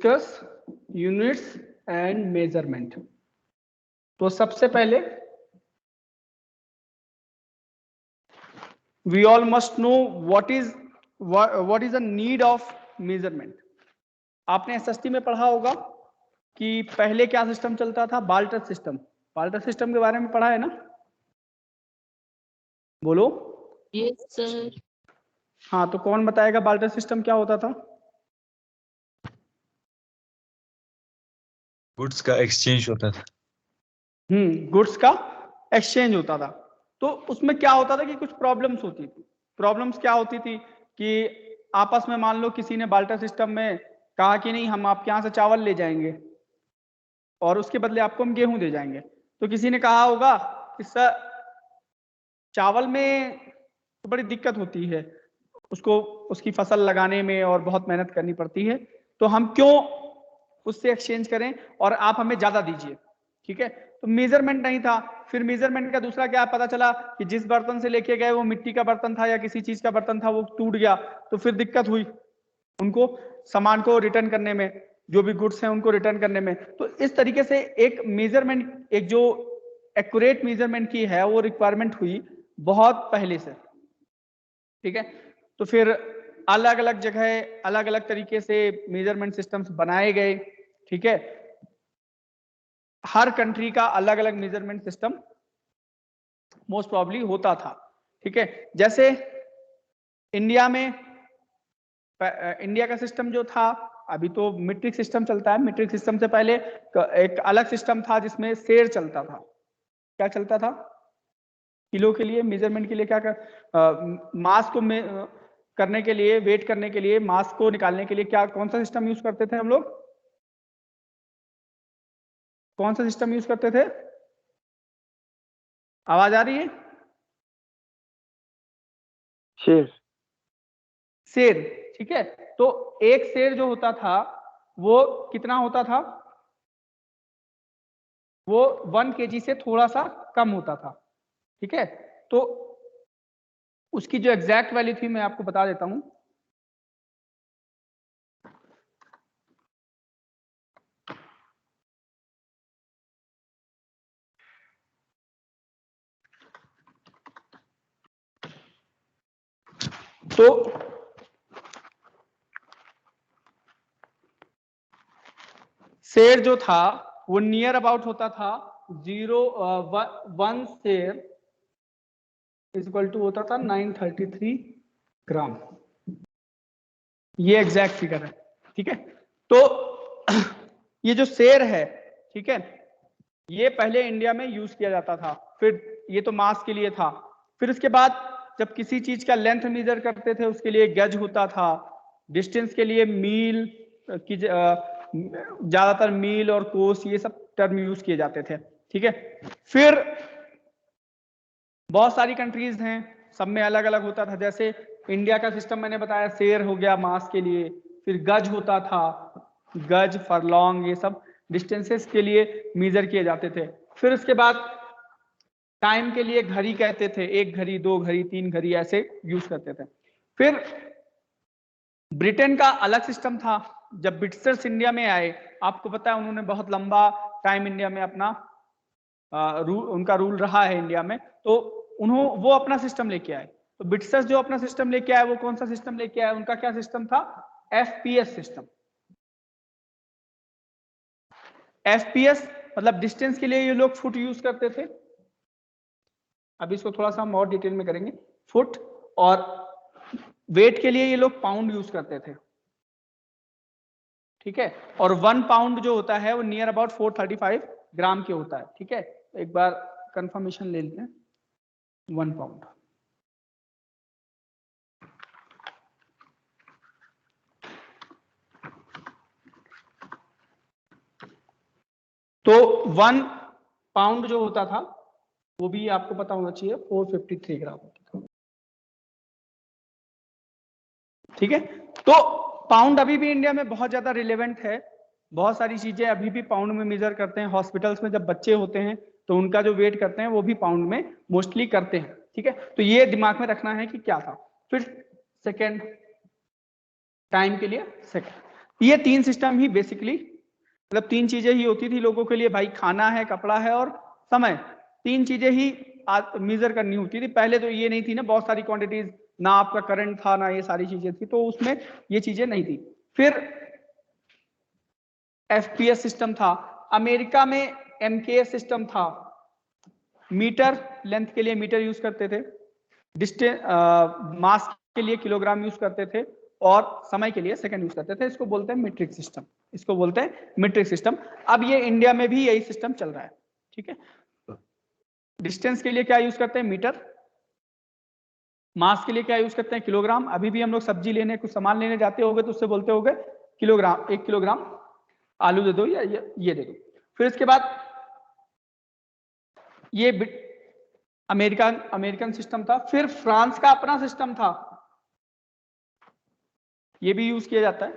Discuss units and measurement. तो सबसे पहले we all must know what is the need of measurement. आपने SST में पढ़ा होगा कि पहले क्या सिस्टम चलता था, बाल्टर सिस्टम। बाल्टर सिस्टम के बारे में पढ़ा है ना, बोलो। Yes sir. हाँ, तो कौन बताएगा बाल्टर सिस्टम क्या होता था? गुड्स का एक्सचेंज होता था। गुड्स का एक्सचेंज होता था। तो उसमें क्या होता था कि कुछ प्रॉब्लम्स होती थी। प्रॉब्लम्स क्या होती थी कि आपस में मान लो किसी ने बाल्टर सिस्टम में कहा कि नहीं, हम आपके यहाँ से चावल ले जाएंगे और उसके बदले आपको हम गेहूं दे जाएंगे। तो किसी ने कहा होगा कि सर चावल में तो बड़ी दिक्कत होती है, उसको उसकी फसल लगाने में और बहुत मेहनत करनी पड़ती है, तो हम क्यों उससे एक्सचेंज करें और आप हमें ज्यादा दीजिए। ठीक है, तो मेजरमेंट नहीं था। फिर मेजरमेंट का दूसरा क्या पता चला कि जिस बर्तन से लेके गए वो मिट्टी का बर्तन था या किसी चीज का बर्तन था, वो टूट गया, तो फिर दिक्कत हुई उनको सामान को रिटर्न करने में, जो भी गुड्स हैं उनको रिटर्न करने में। तो इस तरीके से एक मेजरमेंट, एक जो एक्यूरेट मेजरमेंट की है वो रिक्वायरमेंट हुई बहुत पहले से। ठीक है, तो फिर अलग अलग जगह अलग अलग तरीके से मेजरमेंट सिस्टम्स बनाए गए। ठीक है, हर कंट्री का अलग अलग मेजरमेंट सिस्टम मोस्ट प्रॉब्ली होता था। ठीक है, जैसे इंडिया में इंडिया का सिस्टम जो था, अभी तो मीट्रिक सिस्टम चलता है। मीट्रिक सिस्टम से पहले एक अलग सिस्टम था जिसमें सेर चलता था। क्या चलता था? किलो के लिए मेजरमेंट के लिए क्या मास को करने के लिए, वेट करने के लिए, मास को निकालने के लिए क्या, कौन सा सिस्टम यूज करते थे हम लोग? कौन सा सिस्टम यूज करते थे? आवाज आ रही है? शेर। ठीक है, तो एक शेर जो होता था वो कितना होता था? वो 1 kg से थोड़ा सा कम होता था। ठीक है, तो उसकी जो एग्जैक्ट वैल्यू थी मैं आपको बता देता हूं। तो शेर जो था वो नियर अबाउट होता था 1 शेर इज इक्वल टू होता था 933 ग्राम। ये एग्जैक्ट फिगर है। ठीक है, तो ये जो शेर है, ठीक है, ये पहले इंडिया में यूज किया जाता था। फिर ये तो मास के लिए था। फिर उसके बाद जब किसी चीज का लेंथ मेजर करते थे उसके लिए गज होता था। डिस्टेंस के लिए मील की ज्यादातर मील और कोस ये सब टर्म यूज किए जाते थे। ठीक है, फिर बहुत सारी कंट्रीज हैं, सब में अलग अलग होता था। जैसे इंडिया का सिस्टम मैंने बताया, शेर हो गया मास के लिए, फिर गज होता था, गज, फरलॉन्ग, ये सब डिस्टेंसेस के लिए मेजर किए जाते थे। फिर उसके बाद टाइम के लिए घड़ी कहते थे, 1 घड़ी, 2 घड़ी, 3 घड़ी, ऐसे यूज करते थे। फिर ब्रिटेन का अलग सिस्टम था। जब ब्रिटिशर्स इंडिया में आए, आपको पता है उन्होंने बहुत लंबा टाइम इंडिया में अपना उनका रूल रहा है इंडिया में, तो वो अपना सिस्टम लेके आए। तो ब्रिटिशर्स जो अपना सिस्टम लेके आए वो कौन सा सिस्टम लेके आए? उनका क्या सिस्टम था? FPS system. FPS मतलब डिस्टेंस के लिए ये लोग फुट यूज करते थे। अभी इसको थोड़ा सा हम और डिटेल में करेंगे, फुट। और वेट के लिए ये लोग पाउंड यूज करते थे। ठीक है, और 1 पाउंड जो होता है वो नियर अबाउट 435 ग्राम के होता है। ठीक है, एक बार कंफर्मेशन ले लेते हैं। 1 पाउंड, तो 1 पाउंड जो होता था वो भी आपको पता होना चाहिए 453 ग्राम होता था। ठीक है, तो पाउंड अभी भी इंडिया में बहुत ज्यादा रिलेवेंट है। बहुत सारी चीजें अभी भी पाउंड में मेजर करते हैं। हॉस्पिटल्स में जब बच्चे होते हैं तो उनका जो वेट करते हैं वो भी पाउंड में मोस्टली करते हैं। ठीक है, तो ये दिमाग में रखना है कि क्या था। फिर सेकेंड, टाइम के लिए सेकेंड। ये तीन सिस्टम ही बेसिकली, मतलब तीन चीजें ही होती थी लोगों के लिए भाई, खाना है, कपड़ा है और समय, तीन चीजें ही मेजर करनी होती थी। पहले तो ये नहीं थी ना बहुत सारी क्वांटिटीज, ना आपका करंट था ना ये सारी चीजें थी, तो उसमें ये चीजें नहीं थी। फिर एफपीएस सिस्टम था, अमेरिका में एमकेएस सिस्टम था, मीटर लेंथ के लिए मीटर यूज करते थे, डिस्टेंस मास के लिए किलोग्राम यूज करते थे, और समय के लिए सेकंड यूज करते थे। इसको बोलते हैं मीट्रिक सिस्टम, इसको बोलते हैं मीट्रिक सिस्टम। अब ये इंडिया में भी यही सिस्टम चल रहा है, ठीक है। डिस्टेंस के लिए क्या यूज करते हैं, मीटर, मास के लिए क्या यूज करते हैं, किलोग्राम। अभी भी हम लोग सब्जी लेने, कुछ सामान लेने जाते होंगे तो उससे बोलते होंगे किलोग्राम, 1 किलोग्राम आलू दे दो या ये दे दो। फिर इसके बाद ये अमेरिकन सिस्टम था। फिर फ्रांस का अपना सिस्टम था, ये भी यूज किया जाता है।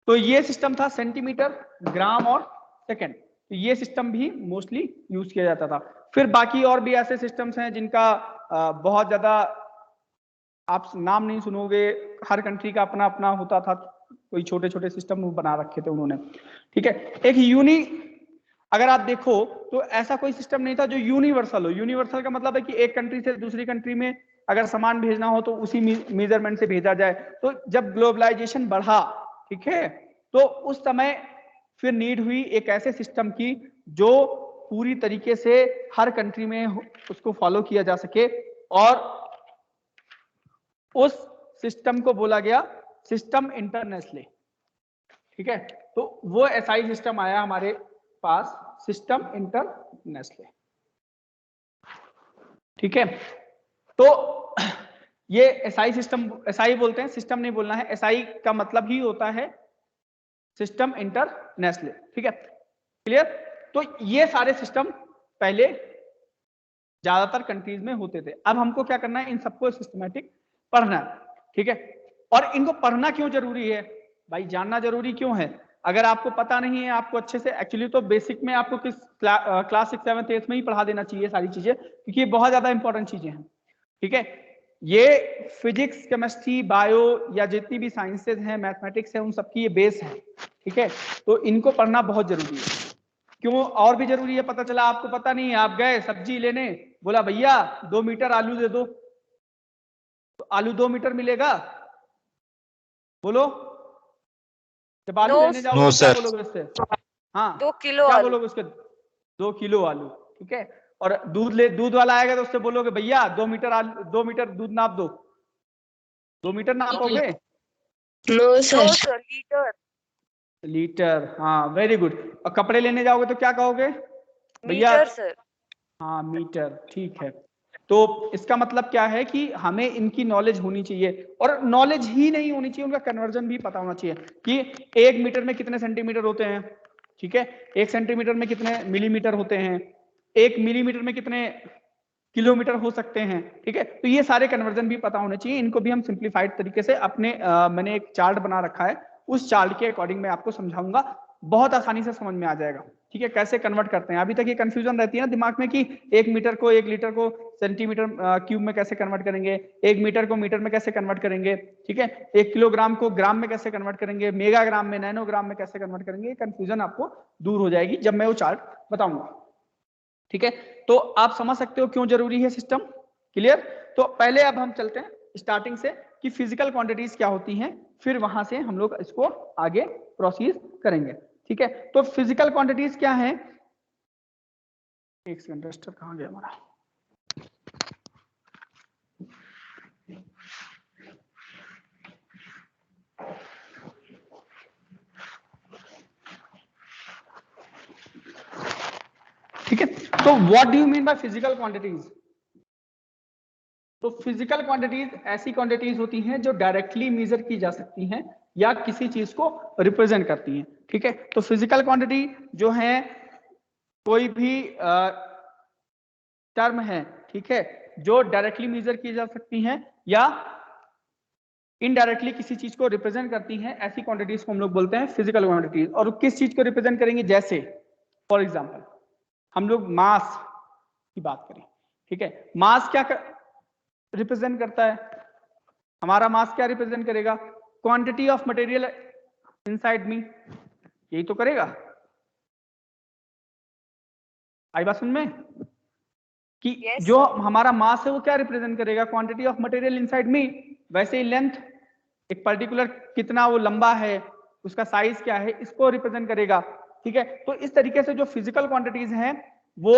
तो ये सिस्टम था सेंटीमीटर, ग्राम और सेकंड, तो ये सिस्टम भी मोस्टली यूज किया जाता था। फिर बाकी और भी ऐसे सिस्टम्स हैं जिनका बहुत ज्यादा आप नाम नहीं सुनोगे, हर कंट्री का अपना अपना होता था, कोई छोटे छोटे सिस्टम बना रखे थे उन्होंने, ठीक है। एक अगर आप देखो तो ऐसा कोई सिस्टम नहीं था जो यूनिवर्सल हो। यूनिवर्सल का मतलब है कि एक कंट्री से दूसरी कंट्री में अगर सामान भेजना हो तो उसी मेजरमेंट से भेजा जाए। तो जब ग्लोबलाइजेशन बढ़ा, ठीक है, तो उस समय फिर नीड हुई एक ऐसे सिस्टम की जो पूरी तरीके से हर कंट्री में उसको फॉलो किया जा सके, और उस सिस्टम को बोला गया सिस्टम इंटरनेशनल, ठीक है। तो वो एसआई सिस्टम आया हमारे पास, सिस्टम इंटरनेशनल, ठीक है। तो ये एसआई सिस्टम, एसआई बोलते हैं, सिस्टम नहीं बोलना है, एसआई का मतलब ही होता है सिस्टम इंटरनेशनल, ठीक है, क्लियर। तो ये सारे सिस्टम पहले ज्यादातर कंट्रीज में होते थे। अब हमको क्या करना है, इन सबको सिस्टमैटिक पढ़ना है, ठीक है। और इनको पढ़ना क्यों जरूरी है भाई, जानना जरूरी क्यों है? अगर आपको पता नहीं है, आपको अच्छे से, एक्चुअली तो बेसिक में आपको किस क्लास 6, 7, 8 में ही पढ़ा देना चाहिए सारी चीजें, क्योंकि ये बहुत ज्यादा इंपॉर्टेंट चीजें हैं, ठीक है। ये फिजिक्स, केमिस्ट्री, बायो या जितनी भी साइंसेज हैं, मैथमेटिक्स है, उन सबकी ये बेस है, ठीक है। तो इनको पढ़ना बहुत जरूरी है। क्यों और भी जरूरी है? पता चला आपको पता नहीं है, आप गए सब्जी लेने, बोला भैया 2 मीटर आलू दे दो, तो आलू 2 मीटर मिलेगा? बोलो, जब आलू लेने जाओगे तो क्या बोलोगे उससे? हाँ, 2 किलो क्या आलू। बोलोगे उसके? 2 किलो आलू, ठीक है। और दूध वाला आएगा तो उससे बोलोगे भैया 2 मीटर आलू, 2 मीटर दूध नाप दो, 2 मीटर नापोगे? No no sir, sir, litre. Litre, हाँ, वेरी गुड। और कपड़े लेने जाओगे तो क्या कहोगे भैया? Metre sir. हाँ, मीटर, ठीक है। तो इसका मतलब क्या है कि हमें इनकी नॉलेज होनी चाहिए, और नॉलेज ही नहीं होनी चाहिए, उनका कन्वर्जन भी पता होना चाहिए कि 1 मीटर में कितने सेंटीमीटर होते हैं, ठीक है, 1 सेंटीमीटर में कितने मिलीमीटर होते हैं, 1 मिलीमीटर में कितने किलोमीटर हो सकते हैं, ठीक है। तो ये सारे कन्वर्जन भी पता होने चाहिए। इनको भी हम सिंप्लीफाइड तरीके से अपने मैंने एक चार्ट बना रखा है, उस चार्ट के अकॉर्डिंग मैं आपको समझाऊंगा, बहुत आसानी से समझ में आ जाएगा, ठीक है, कैसे कन्वर्ट करते हैं। अभी तक ये कंफ्यूजन रहती है ना दिमाग में कि 1 मीटर को, 1 लीटर को सेंटीमीटर क्यूब में कैसे कन्वर्ट करेंगे, 1 मीटर को मीटर में कैसे कन्वर्ट करेंगे, ठीक है, 1 किलोग्राम को ग्राम में कैसे कन्वर्ट करेंगे, मेगाग्राम में, नैनोग्राम में कैसे कन्वर्ट करेंगे। ये कंफ्यूजन आपको दूर हो जाएगी जब मैं वो चार्ट बताऊंगा, ठीक है। तो आप समझ सकते हो क्यों जरूरी है सिस्टम, क्लियर। तो पहले अब हम चलते हैं स्टार्टिंग से कि फिजिकल क्वांटिटीज क्या होती हैं, फिर वहां से हम लोग इसको आगे प्रोसीड करेंगे, ठीक है। तो फिजिकल क्वांटिटीज क्या है? एक सेकंड, रजिस्टर कहां गया हमारा? ठीक है। तो what do you mean by physical quantities? तो फिजिकल क्वांटिटीज ऐसी क्वांटिटीज होती हैं जो डायरेक्टली मेजर की जा सकती हैं या किसी चीज को रिप्रेजेंट करती हैं, ठीक है। तो फिजिकल क्वांटिटी जो है कोई भी टर्म है, ठीक है, जो डायरेक्टली मेजर की जा सकती हैं या इनडायरेक्टली किसी चीज को रिप्रेजेंट करती हैं, ऐसी क्वांटिटीज को हम लोग बोलते हैं फिजिकल क्वांटिटीज। और किस चीज को रिप्रेजेंट करेंगे? जैसे फॉर एग्जांपल हम लोग मास की बात करें, ठीक है, मास क्या रिप्रेजेंट करता है? हमारा मास क्या रिप्रेजेंट करेगा? Quantity of material inside me, यही तो करेगा। आई बात सुन में कि Yes, जो sir. हमारा मास है वो क्या रिप्रेजेंट करेगा, quantity of material inside me. वैसे ही लेंथ, एक पर्टिकुलर कितना वो लंबा है, उसका साइज क्या है, इसको रिप्रेजेंट करेगा। ठीक है, तो इस तरीके से जो फिजिकल क्वांटिटीज हैं वो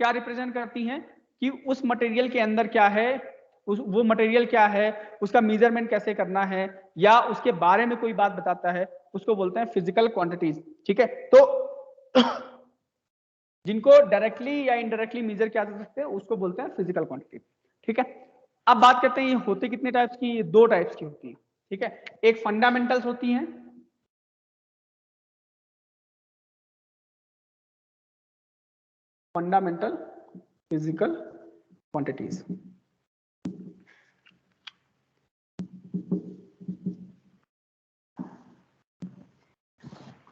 क्या रिप्रेजेंट करती हैं कि उस मटेरियल के अंदर क्या है, वो मटेरियल क्या है, उसका मेजरमेंट कैसे करना है, या उसके बारे में कोई बात बताता है, उसको बोलते हैं फिजिकल क्वांटिटीज। ठीक है, तो जिनको डायरेक्टली या इनडायरेक्टली मेजर किया जा सकते हैं उसको बोलते हैं फिजिकल क्वांटिटी। ठीक है, अब बात करते हैं ये होते कितने टाइप्स की, ये दो टाइप्स की होती है। ठीक है, एक फंडामेंटल्स होती हैं, फंडामेंटल फिजिकल क्वांटिटीज।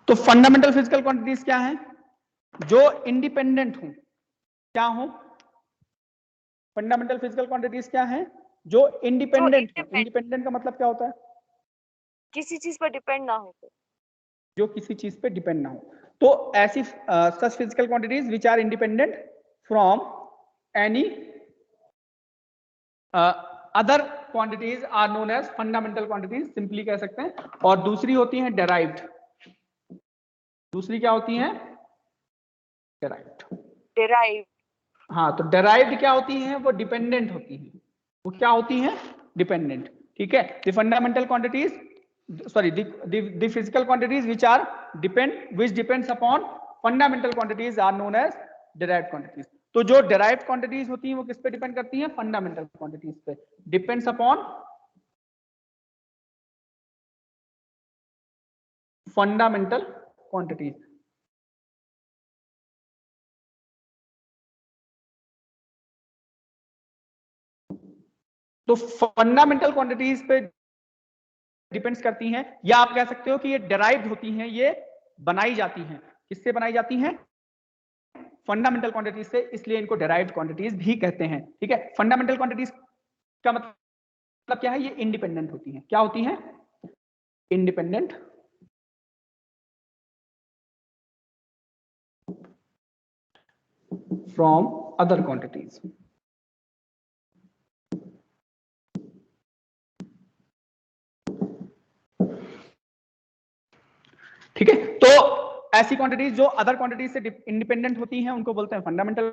तो फंडामेंटल फिजिकल क्वांटिटीज क्या है, जो इंडिपेंडेंट हो, क्या हो, फंडामेंटल फिजिकल क्वांटिटीज क्या है, जो इंडिपेंडेंट हो। इंडिपेंडेंट का मतलब क्या होता है, किसी चीज पर डिपेंड ना हो। जो किसी चीज पे डिपेंड ना हो। तो ऐसी such physical quantities which are independent from any other quantities are known as fundamental quantities, simply कह सकते हैं। और दूसरी होती है डेराइव्ड। दूसरी क्या होती है, डेराइव्ड। Derived. हाँ, तो डेराइव्ड क्या होती है, वो डिपेंडेंट होती है। वो क्या होती है, डिपेंडेंट। ठीक है, the fundamental quantities, sorry, the physical quantities which depends upon fundamental quantities are known as derived quantities. तो जो derived quantities होती हैं वो किस पे डिपेंड करती हैं, फंडामेंटल क्वांटिटीज पे। Depends upon fundamental quantities. तो फंडामेंटल क्वांटिटीज पे डिपेंड्स करती हैं, या आप कह सकते हो कि ये डेराइव्ड होती हैं, ये बनाई जाती हैं। किससे बनाई जाती हैं, फंडामेंटल क्वांटिटीज से, इसलिए इनको डेराइव्ड क्वांटिटीज भी कहते हैं। ठीक है, फंडामेंटल क्वांटिटीज का मतलब क्या है, ये इंडिपेंडेंट होती हैं। क्या होती हैं, इंडिपेंडेंट फ्रॉम अदर क्वांटिटीज। ठीक है, तो ऐसी क्वांटिटीज जो अदर क्वांटिटीज से इंडिपेंडेंट होती हैं उनको बोलते हैं फंडामेंटल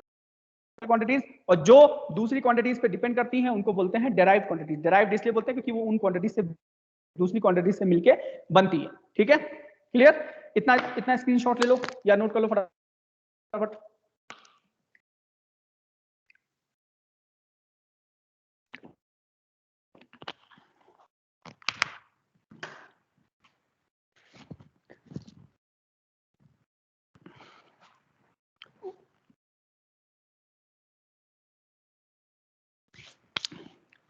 क्वांटिटीज, और जो दूसरी क्वांटिटीज पे डिपेंड करती हैं उनको बोलते हैं डेराइव्ड क्वांटिटीज। डेराइव्ड इसलिए बोलते हैं क्योंकि वो उन क्वांटिटीज से, दूसरी क्वांटिटीज से मिलके बनती है। ठीक है, क्लियर। इतना इतना स्क्रीनशॉट ले लो या नोट कर लो फटाफट।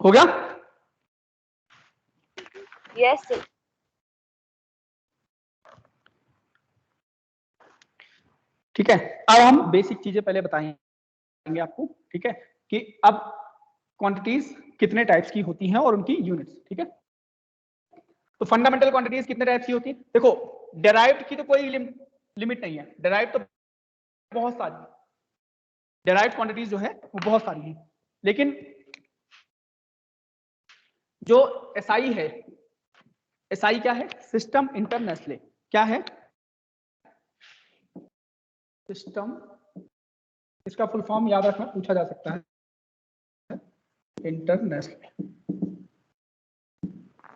हो गया, Yes, sir. ठीक है। अब हम बेसिक चीजें पहले बताएंगे आपको। ठीक है, कि अब क्वांटिटीज कितने टाइप्स की होती हैं और उनकी यूनिट्स। ठीक है, तो फंडामेंटल क्वांटिटीज कितने टाइप्स की होती है, देखो डेराइव्ड की तो कोई लिमिट नहीं है। डेराइव्ड तो बहुत सारी, डेराइव्ड क्वांटिटीज जो है वो बहुत सारी है, लेकिन जो एसआई है, एसआई क्या है, सिस्टम इंटरनेशनल। क्या है, सिस्टम, इसका फुल फॉर्म याद रखना, पूछा जा सकता है, इंटरनेशनल।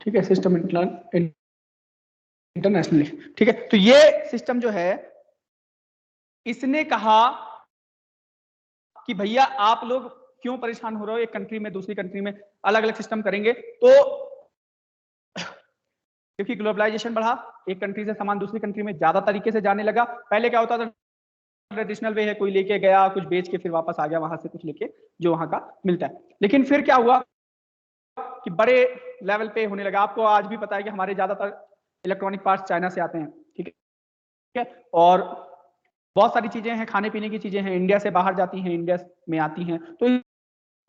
ठीक है, सिस्टम इंटरनेशनली। ठीक है, तो ये सिस्टम जो है, इसने कहा कि भैया आप लोग क्यों परेशान हो रहे हो, एक कंट्री में दूसरी कंट्री में अलग अलग सिस्टम करेंगे। तो क्योंकि ग्लोबलाइजेशन बढ़ा, एक कंट्री से सामान दूसरी कंट्री में ज्यादा तरीके से जाने लगा। पहले क्या होता था, ट्रेडिशनल वे है, कोई लेके गया कुछ बेच के फिर वापस आ गया वहां से कुछ लेके जो वहां का मिलता है। लेकिन फिर क्या हुआ कि बड़े लेवल पे होने लगा। आपको आज भी पता है कि हमारे ज्यादातर इलेक्ट्रॉनिक पार्ट्स चाइना से आते हैं। ठीक है, और बहुत सारी चीजें हैं, खाने पीने की चीजें हैं, इंडिया से बाहर जाती हैं, इंडिया में आती हैं। तो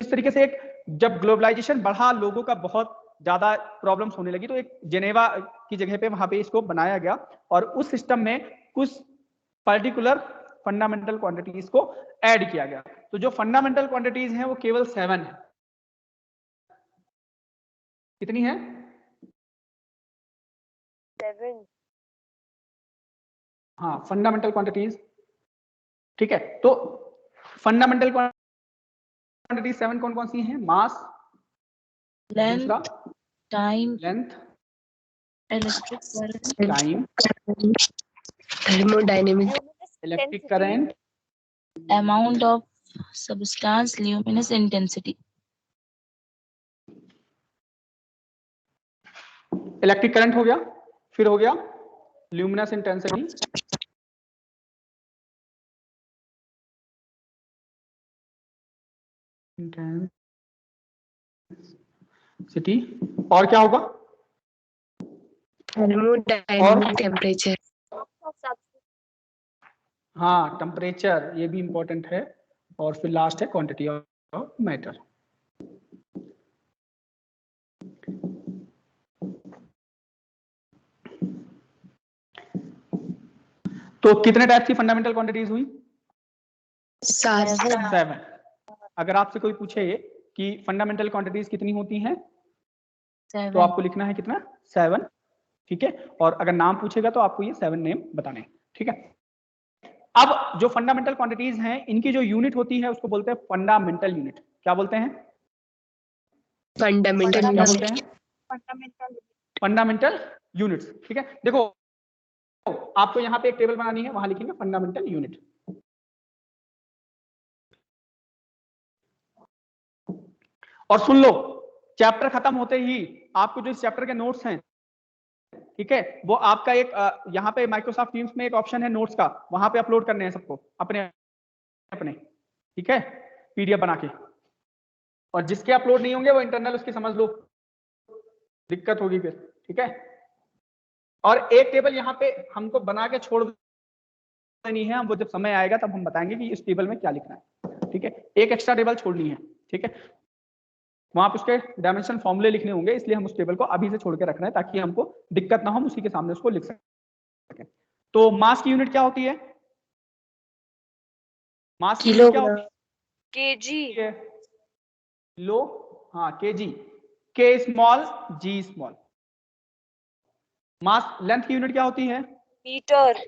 इस तरीके से एक जब ग्लोबलाइजेशन बढ़ा, लोगों का बहुत ज्यादा प्रॉब्लम्स होने लगी, तो एक जेनेवा की जगह पे वहां पे इसको बनाया गया और उस सिस्टम में कुछ पर्टिकुलर फंडामेंटल क्वांटिटीज को ऐड किया गया। तो जो फंडामेंटल क्वांटिटीज हैं वो केवल 7 है। कितनी है? 7। हाँ, फंडामेंटल क्वांटिटीज। ठीक है, तो फंडामेंटल क्वांटिटीज 7 कौन कौन सी हैं? मास, लेंथ, दूसरा time, length, electric current, time, thermodynamic, electric current, amount of substance, luminous intensity. Electric current हो गया, फिर हो गया ल्यूमिनस इंटेंसिटी, और क्या होगा? thermodynamic temperature, हाँ, टेम्परेचर, ये भी इंपॉर्टेंट है। और फिर लास्ट है क्वांटिटी ऑफ मैटर। तो कितने टाइप की फंडामेंटल क्वांटिटीज हुई? 7। अगर आपसे कोई पूछे कि फंडामेंटल क्वांटिटीज कितनी होती हैं, तो आपको लिखना है कितना? 7। ठीक है, और अगर नाम पूछेगा तो आपको ये 7 नेम बताने हैं। ठीक है, अब जो फंडामेंटल क्वांटिटीज हैं इनकी जो यूनिट होती है उसको बोलते हैं फंडामेंटल यूनिट। क्या बोलते हैं? fundamental क्या unit, बोलते हैं? Fundamental units. ठीक है, देखो आपको यहाँ पे एक टेबल बनानी है, वहां लिखेंगे फंडामेंटल यूनिट। और सुन लो, चैप्टर खत्म होते ही आपको जो इस चैप्टर के नोट्स हैं, ठीक है, वो आपका एक यहाँ पे माइक्रोसॉफ्ट टीम्स में एक ऑप्शन है नोट्स का, वहां पे अपलोड करने हैं सबको अपने अपने। ठीक है, पीडीएफ बना के। और जिसके अपलोड नहीं होंगे वो इंटरनल उसकी समझ लो, दिक्कत होगी फिर। ठीक है, और एक टेबल यहाँ पे हमको बना के छोड़ देनी है, वो जब समय आएगा तब हम बताएंगे कि इस टेबल में क्या लिखना है। ठीक है, एक एक्स्ट्रा टेबल छोड़नी है। ठीक है, वहां पे उसके डायमेंशन फॉर्मूले लिखने होंगे, इसलिए हम उस टेबल को अभी से छोड़ के रख रहे हैं ताकि हमको दिक्कत ना हो, हम उसी के सामने उसको लिख सकें। तो मास की यूनिट क्या होती है? मास की यूनिट क्या होती केजी। है? लो, हाँ, केजी, के स्मॉल जी स्मॉल। मास लेंथ की यूनिट क्या होती है? मीटर।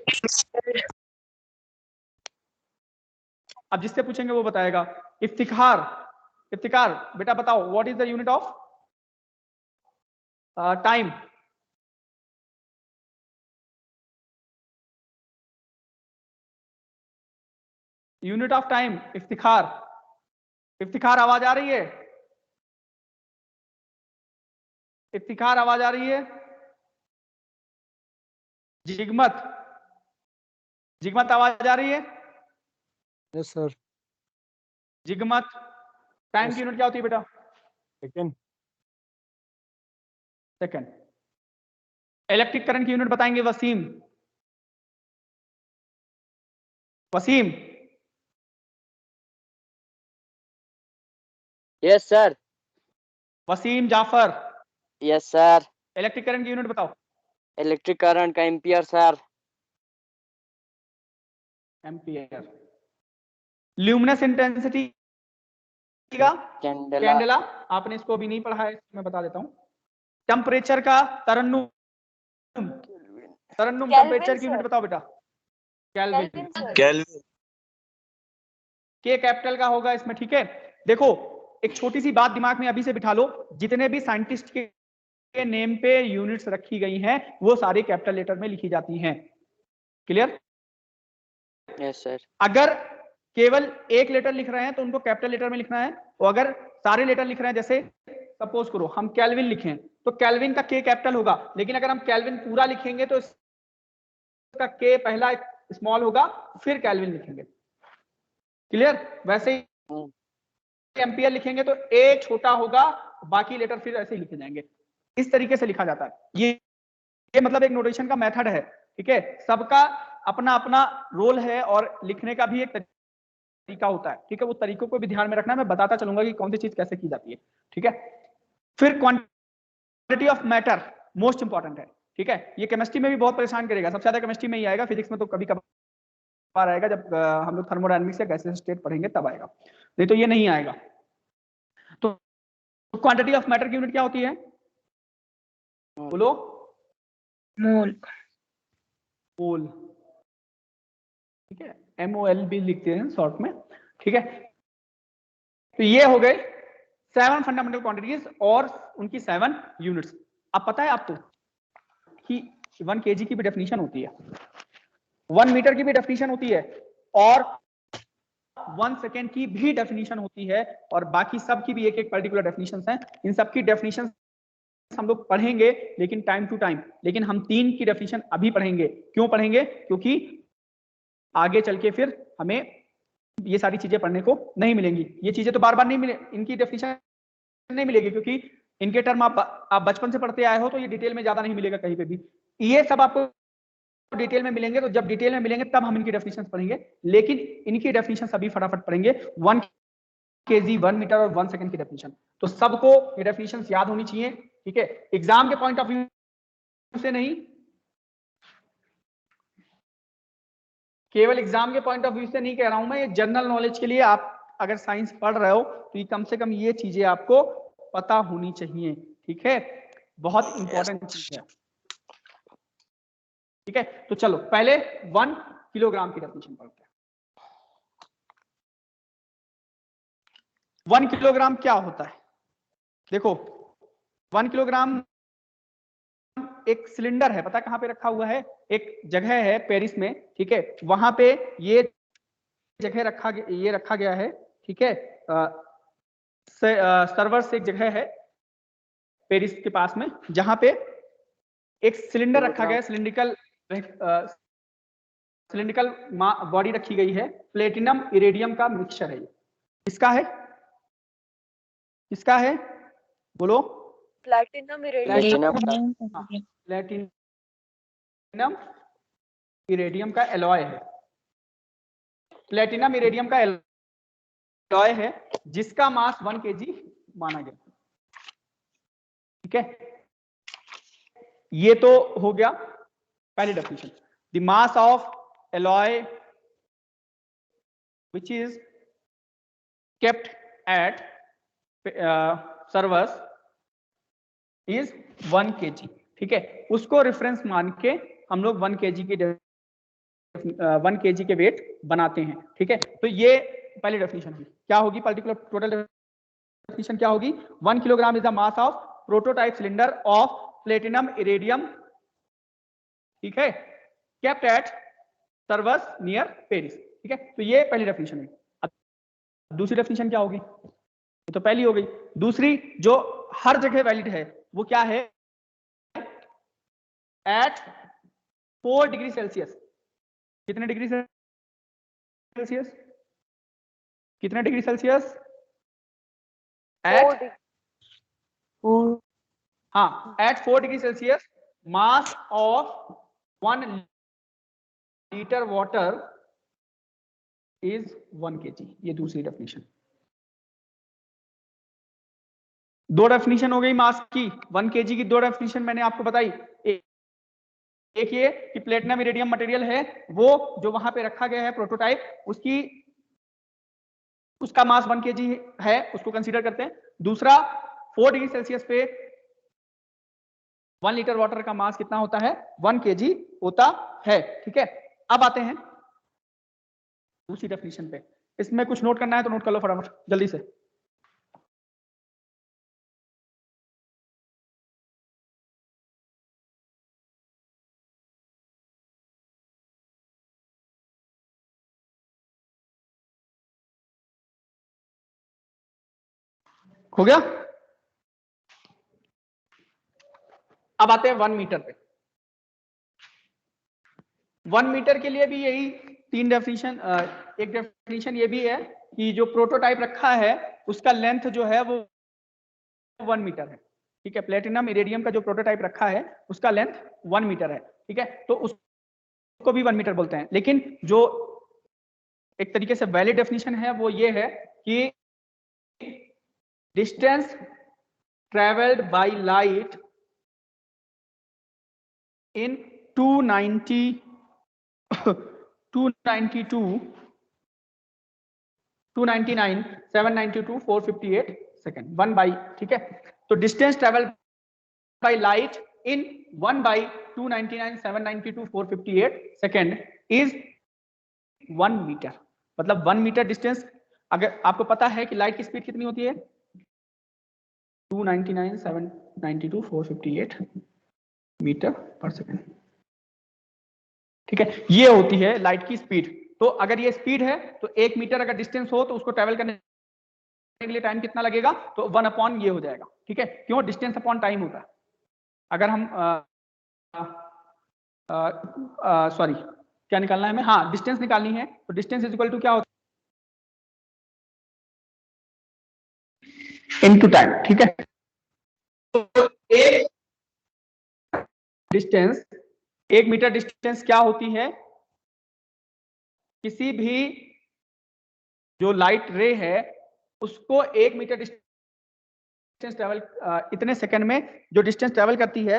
अब जिससे पूछेंगे वो बताएगा। इफ्तिखार, इफ्तिकार बेटा बताओ, what is the unit of time? Unit of time, Iftikhar. Iftikhar आवाज आ रही है? इफ्तिखार आवाज आ रही है? जिगमत, जिगमत आवाज आ रही है? Yes sir. जिगमत, टाइम की यूनिट क्या होती है बेटा? सेकंड। सेकंड। इलेक्ट्रिक करंट की यूनिट बताएंगे Wasim. Wasim, yes sir. Wasim Jafar, yes sir. Electric current की यूनिट बताओ। इलेक्ट्रिक करंट का ampere sir. Ampere. Luminous intensity का कैंडेला। कैंडेला, आपने इसको अभी नहीं पढ़ा है, मैं बता देता हूं। टेम्परेचर का तरन्नुम, तरन्नुम टेम्परेचर की यूनिट बताओ बेटा। केल्विन। केल्विन। के कैपिटल का होगा इसमें। ठीक है, देखो एक छोटी सी बात दिमाग में अभी से बिठा लो, जितने भी साइंटिस्ट के नेम पे यूनिट्स रखी गई हैं वो सारी कैपिटल लेटर में लिखी जाती हैं। क्लियर? Yes sir. अगर केवल एक लेटर लिख रहे हैं तो उनको कैपिटल लेटर में लिखना है, और अगर सारे लेटर लिख रहे हैं, जैसे सपोज करो हम केल्विन लिखें तो केल्विन का के कैपिटल होगा, लेकिन अगर हम केल्विन पूरा लिखेंगे तो इसका के पहला स्मॉल होगा, फिर केल्विन लिखेंगे। क्लियर? वैसे ही एम्पियर लिखेंगे तो ए छोटा होगा, बाकी लेटर फिर ऐसे ही लिखे जाएंगे। इस तरीके से लिखा जाता है। ये मतलब एक नोटेशन का मेथड है। ठीक है, सबका अपना अपना रोल है और लिखने का भी एक तरीका होता है। ठीक है, वो तरीकों को भी ध्यान में रखना है, मैं बताता चलूंगा कि कौन सी चीज कैसे की जाती है। ठीक है, फिर quantity of matter most important है, ठीक है। ये केमिस्ट्री में भी बहुत परेशान करेगा, सबसे ज्यादा केमिस्ट्री में ही आएगा, फिजिक्स में तो कभी कभार आएगा, जब हम लोग थर्मोडायनामिक्स या गैसेस स्टेट पढ़ेंगे तब आएगा, नहीं तो ये नहीं आएगा। तो क्वांटिटी ऑफ मैटर की यूनिट क्या होती है, बोलो? मोल। मोल, ठीक है, MOL भी लिखते हैं शॉर्ट में, ठीक है। तो ये हो गए 7 फंडामेंटल क्वांटिटीज और उनकी 7 यूनिट्स। अब पता है आपको कि 1 kg की भी डेफिनेशन होती है, 1 मीटर की भी डेफिनेशन होती है, और 1 सेकेंड की भी डेफिनेशन होती है, और बाकी सब की भी एक एक पर्टिकुलर डेफिनेशन है। इन सब की डेफिनेशन हम लोग पढ़ेंगे, लेकिन टाइम टू टाइम। लेकिन हम 3 की डेफिनेशन अभी पढ़ेंगे। क्यों पढ़ेंगे? क्योंकि आगे चल के फिर हमें ये सारी चीजें पढ़ने को नहीं मिलेंगी। ये चीजें तो बार बार नहीं मिले, इनकी डेफिनेशन नहीं मिलेगी, क्योंकि इनके टर्म आप बचपन से पढ़ते आए हो, तो ये डिटेल में ज्यादा नहीं मिलेगा कहीं पे भी। ये सब आपको डिटेल में मिलेंगे, तो जब डिटेल में मिलेंगे तब हम इनकी डेफिनेशन पढ़ेंगे, लेकिन इनकी डेफिनेशन अभी फटाफट पढ़ेंगे। 1 kg, 1 मीटर और 1 सेकंड की डेफिनेशन, तो सबको ये डेफिनेशन याद होनी चाहिए, ठीक है। एग्जाम के पॉइंट ऑफ व्यू से नहीं, केवल एग्जाम के पॉइंट ऑफ व्यू से नहीं कह रहा हूं मैं, ये जनरल नॉलेज के लिए। आप अगर साइंस पढ़ रहे हो तो ये कम से कम ये चीजें आपको पता होनी चाहिए, ठीक है, बहुत इंपॉर्टेंट चीज है, ठीक है। तो चलो पहले 1 किलोग्राम की डेफिनेशन पढ़ते हैं। 1 किलोग्राम क्या होता है? देखो, 1 किलोग्राम एक सिलेंडर है, पता कहां पे रखा हुआ है? एक जगह है पेरिस में, ठीक है, वहां पे ये जगह रखा गया है, ठीक है। सर्वर्स एक जगह है पेरिस के पास में, जहां पे एक सिलेंडर रखा गया है, सिलिंड्रिकल बॉडी रखी गई है, प्लेटिनम इरेडियम का मिक्सचर है। किसका है? किसका है, बोलो? प्लैटिनम प्लेटिनम इरेडियम का एलॉय है। प्लेटिनम इरेडियम का एलॉय है, जिसका मास 1 kg माना गया, ठीक है। ये तो हो गया पहली definition. The mass of alloy which is kept at servers is 1 kg, ठीक है। उसको रेफरेंस मान के हम लोग 1 kg के वेट बनाते हैं, ठीक है। तो ये पहली डेफिनेशन होगी। क्या होगी पर्टिकुलर टोटल डेफिनेशन? क्या होगी? 1 kilogram is the mass of prototype cylinder of platinum iridium, ठीक है, kept at servers near Paris, ठीक है। तो ये पहली डेफिनेशन है। अब दूसरी डेफिनेशन क्या होगी? ये तो पहली हो गई। दूसरी जो हर जगह वैलिड है वो क्या है? At 4 degree Celsius. कितने डिग्री सेल्सियस? कितने डिग्री सेल्सियस? एट 4 हाँ, at 4 degree Celsius mass of 1 litre water is 1 kg। ये दूसरी डेफिनेशन। दो डेफिनेशन हो गई मास की। 1 kg की दो डेफिनेशन मैंने आपको बताई। एक ये कि प्लेटिनम इरेडियम मटेरियल है, वो जो वहां पे रखा गया है प्रोटोटाइप, उसका मास 1 kg है, उसको कंसीडर करते हैं। दूसरा, 4 डिग्री सेल्सियस पे 1 लीटर वाटर का मास कितना होता है? 1 kg होता है, ठीक है। अब आते हैं दूसरी डेफिनेशन पे। इसमें कुछ नोट करना है तो नोट कर लो फटाफट जल्दी से। हो गया? अब आते हैं 1 मीटर पे। 1 मीटर के लिए भी यही 3 डेफिनेशन। एक डेफिनेशन ये भी है कि जो प्रोटोटाइप रखा है उसका लेंथ जो है वो 1 मीटर है, ठीक है। प्लेटिनम इरेडियम का जो प्रोटोटाइप रखा है उसका लेंथ 1 मीटर है, ठीक है। तो उसको भी 1 मीटर बोलते हैं। लेकिन जो एक तरीके से वैलिड डेफिनेशन है वो ये है कि distance travelled by light in 292 299 792 458 second 1 by, ठीक है। तो distance travel by light in 1 by 299 792 458 second is 1 metre. मतलब 1 मीटर डिस्टेंस, अगर आपको पता है कि लाइट की स्पीड कितनी होती है 299 792 458 मीटर पर सेकेंड, ठीक है। ये होती है लाइट की स्पीड। तो अगर ये स्पीड है तो 1 मीटर अगर डिस्टेंस हो तो उसको ट्रेवल करने के लिए टाइम कितना लगेगा, तो 1 अपॉन ये हो जाएगा, ठीक है। क्यों, डिस्टेंस अपॉन टाइम होता है। अगर हम सॉरी क्या निकालना है हमें, हाँ डिस्टेंस निकालनी है, तो डिस्टेंस इज इक्वल टू क्या होता है इनटू टाइम, ठीक है। तो एक डिस्टेंस, 1 मीटर डिस्टेंस क्या होती है, किसी भी जो लाइट रे है उसको 1 मीटर डिस्टेंस ट्रेवल, इतने सेकंड में जो डिस्टेंस ट्रेवल करती है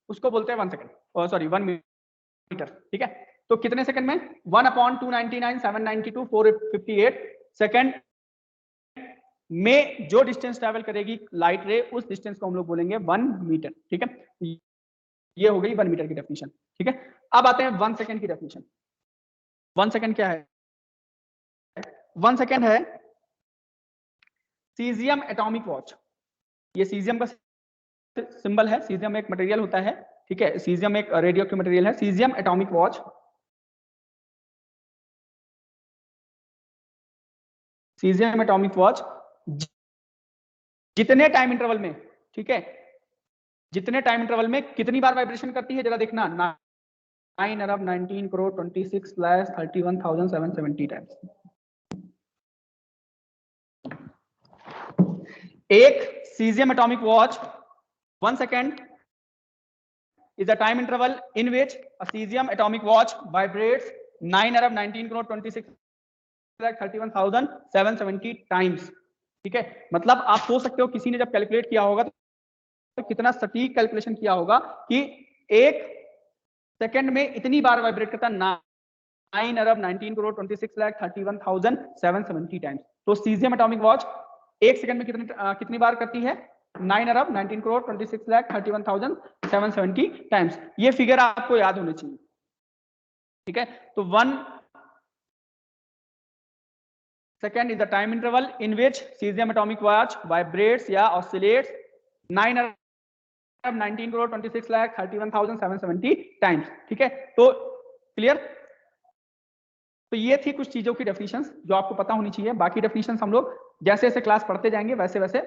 उसको बोलते हैं 1 सेकंड, सॉरी 1 मीटर, ठीक है। तो कितने सेकंड में 1 अपॉन 299 792 458 सेकंड में जो डिस्टेंस ट्रेवल करेगी लाइट रे, उस डिस्टेंस को हम लोग बोलेंगे 1 मीटर, ठीक है। ये हो गई 1 मीटर की डेफिनेशन, ठीक है। अब आते हैं 1 सेकंड की डेफिनेशन। 1 सेकंड क्या है, 1 सेकंड है सीजियम एटॉमिक वॉच। ये सीजियम का सिंबल है, सीजियम एक मटेरियल होता है, ठीक है। सीजियम एक रेडियो एक्टिव मटेरियल है। Caesium atomic watch, caesium atomic watch जितने टाइम इंटरवल में, ठीक है, जितने टाइम इंटरवल में कितनी बार वाइब्रेशन करती है, जरा देखना, 9 अरब 19 करोड़ 26 लाख 31,770 टाइम्स। एक caesium atomic watch 1 second is a time interval in which a cesium atomic watch vibrates 9 Arab 19 crore 26 lakh 31,770 times, ठीक है। मतलब आप सोच सकते हो किसी ने जब कैलकुलेट किया होगा तो कितना सटीक कैलकुलेशन किया होगा कि 1 सेकंड में इतनी बार वाइब्रेट करता 9 अरब 19 करोड़ 26 लाख 31,770 टाइम्स। तो सीजियम एटॉमिक वॉच 1 सेकंड में कितनी बार करती है 9 अरब 19 करोड़ 26 लाख 31,770 टाइम्स। ये फिगर आपको याद होनी चाहिए, ठीक है। तो 1 second is the time interval in which caesium atomic watch vibrates या ऑसिलेट्स 9 अरब 19 करोड़ 26 लाख 31,770 टाइम्स, ठीक है। तो क्लियर। तो ये थी कुछ चीजों की डेफिनेशंस जो आपको पता होनी चाहिए। बाकी डेफिनेशंस हम लोग जैसे जैसे क्लास पढ़ते जाएंगे वैसे वैसे